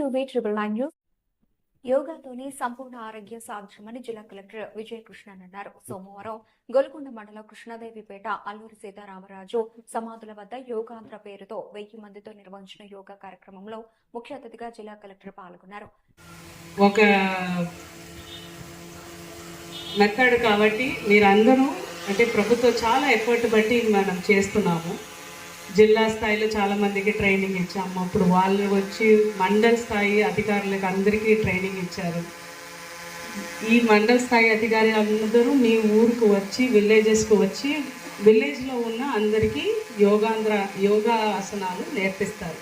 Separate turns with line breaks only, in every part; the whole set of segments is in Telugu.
to V999 News. యోగాతోనే సంపూర్ణ ఆరోగ్య సాధ్యమని జిల్లా కలెక్టర్ విజయకృష్ణన్ అన్నారు. సోమవారం గోల్కొండ మండలం కృష్ణదేవిపేట అల్లూరి సీతారామరాజు సమాధుల వద్ద యోగాంధ్ర పేరుతో 1000 మందితో నిర్వహించిన యోగా కార్యక్రమంలో ముఖ్య అతిథిగా జిల్లా కలెక్టర్ పాల్గొన్నారు.
ఒక మెథడ్ కాబట్టి మీరందరూ అంటే ప్రభుత్వం చాలా ఎఫర్ట్ బట్టి మనం చేస్తున్నాము. జిల్లా స్థాయిలో చాలా మందికి ట్రైనింగ్ ఇచ్చాము. అప్పుడు వాళ్ళు వచ్చి మండల స్థాయి అధికారులకు అందరికీ ట్రైనింగ్ ఇచ్చారు. ఈ మండల స్థాయి అధికారులు అందరూ మీ ఊరికి వచ్చి విలేజెస్కి వచ్చి విలేజ్లో ఉన్న అందరికీ యోగా ఆసనాలు నేర్పిస్తారు.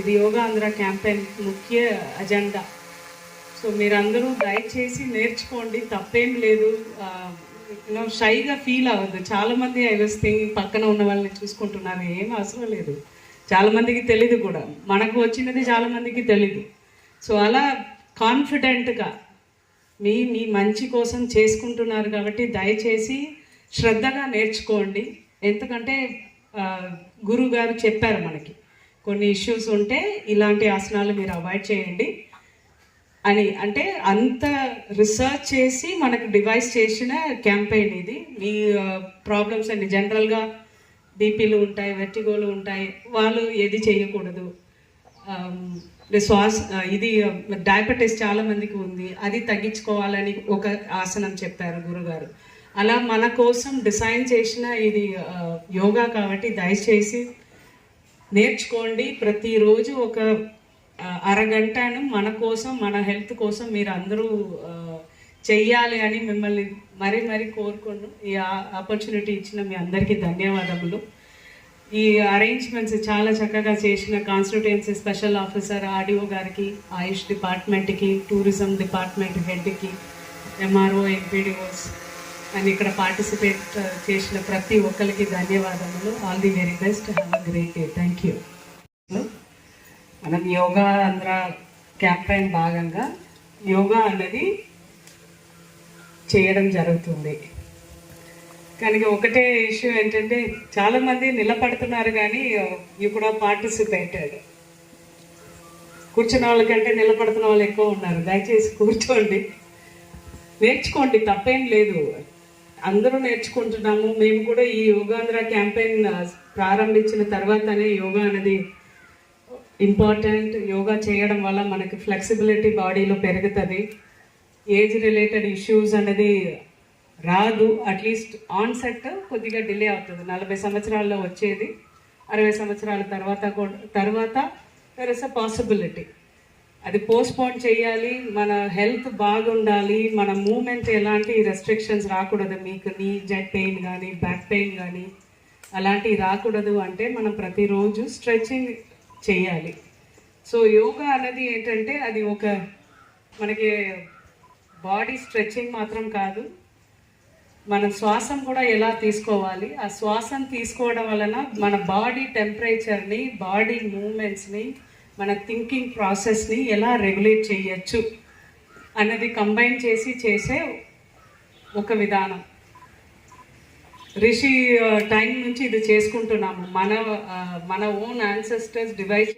ఇది యోగాంధ్ర క్యాంపెయిన్ ముఖ్య అజెండా. సో మీరందరూ దయచేసి నేర్చుకోండి, తప్పేం లేదు. షైగా ఫీల్ అవ్వద్దు. చాలామంది ఐ వాస్ థింకింగ్ పక్కన ఉన్న వాళ్ళని చూసుకుంటున్నారు, ఏం అవసరం లేదు. చాలామందికి తెలీదు కూడా, మనకు వచ్చినది చాలామందికి తెలీదు. సో అలా కాన్ఫిడెంట్గా మీ మంచి కోసం చేసుకుంటున్నారు కాబట్టి దయచేసి శ్రద్ధగా నేర్చుకోండి. ఎందుకంటే గురువు గారు చెప్పారు మనకి కొన్ని ఇష్యూస్ ఉంటే ఇలాంటి ఆసనాలు మీరు అవాయిడ్ చేయండి అని. అంటే అంత రీసెర్చ్ చేసి మనకు డివైస్ చేసిన క్యాంపెయిన్ ఇది. మీ ప్రాబ్లమ్స్ అన్ని జనరల్గా బీపీలు ఉంటాయి, వెర్టిగోలు ఉంటాయి, వాళ్ళు ఏది చేయకూడదు. ఇది డయాబెటీస్ చాలామందికి ఉంది, అది తగ్గించుకోవాలని ఒక ఆసనం చెప్పారు గురుగారు. అలా మన కోసం డిజైన్ చేసిన ఇది యోగా కాబట్టి దయచేసి నేర్చుకోండి. ప్రతిరోజు ఒక అరగంటను మన కోసం, మన హెల్త్ కోసం మీరు అందరూ చెయ్యాలి అని మిమ్మల్ని మరీ కోరుకుంటూ ఈ ఆపర్చునిటీ ఇచ్చిన మీ అందరికీ ధన్యవాదములు. ఈ అరేంజ్మెంట్స్ చాలా చక్కగా చేసిన కాన్స్టిట్యుయెన్సీ స్పెషల్ ఆఫీసర్ ఆర్డీఓ గారికి, ఆయుష్ డిపార్ట్మెంట్కి, టూరిజం డిపార్ట్మెంట్ హెడ్కి, ఎంఆర్ఓ, ఎంపీడీఓస్ అండ్ ఇక్కడ పార్టిసిపేట్ చేసిన ప్రతి ఒక్కరికి ధన్యవాదములు. All the very best. Have a great day. Thank you. మనం యోగా ఆంధ్ర క్యాంపెయిన్ భాగంగా యోగా అన్నది చేయడం జరుగుతుంది. కానీ ఒకటే ఇష్యూ ఏంటంటే చాలామంది నిలబడుతున్నారు కానీ యూ కూడా పార్టిసిపేటెడ్. కూర్చున్న వాళ్ళకంటే నిలబడుతున్న వాళ్ళు ఎక్కువ ఉన్నారు. దయచేసి కూర్చోండి, నేర్చుకోండి, తప్పేం లేదు. అందరూ నేర్చుకుంటున్నాము. మేము కూడా ఈ యోగాంధ్ర క్యాంపెయిన్ ప్రారంభించిన తర్వాతనే యోగా అనేది ఇంపార్టెంట్. యోగా చేయడం వల్ల మనకి ఫ్లెక్సిబిలిటీ బాడీలో పెరుగుతుంది. ఏజ్ రిలేటెడ్ ఇష్యూస్ అనేది రాదు. అట్లీస్ట్ ఆన్సెట్ కొద్దిగా డిలే అవుతుంది. 40 సంవత్సరాల్లో వచ్చేది 60 సంవత్సరాల తర్వాత దర్ ఇస్ అ పాసిబిలిటీ. అది పోస్ట్పోన్ చేయాలి. మన హెల్త్ బాగుండాలి, మన మూమెంట్ ఎలాంటి రెస్ట్రిక్షన్స్ రాకూడదు. మీకు నీ జెట్ పెయిన్ కానీ బ్యాక్ పెయిన్ కానీ అలాంటివి రాకూడదు అంటే మనం ప్రతిరోజు స్ట్రెచ్చింగ్ చేయాలి. సో యోగా అనేది ఏంటంటే అది ఒక మనకి బాడీ స్ట్రెచ్చింగ్ మాత్రం కాదు, మన శ్వాసం కూడా ఎలా తీసుకోవాలి, ఆ శ్వాసం తీసుకోవడం వలన మన బాడీ టెంపరేచర్ని, బాడీ మూమెంట్స్ని, మన థింకింగ్ ప్రాసెస్ని ఎలా రెగ్యులేట్ చేయొచ్చు అన్నది కంబైన్ చేసి చేసే ఒక విధానం. రిషి టైం నుంచి ఇది చేసుకుంటున్నాము. మన ఓన్ యాన్సెస్టర్స్ డివైస్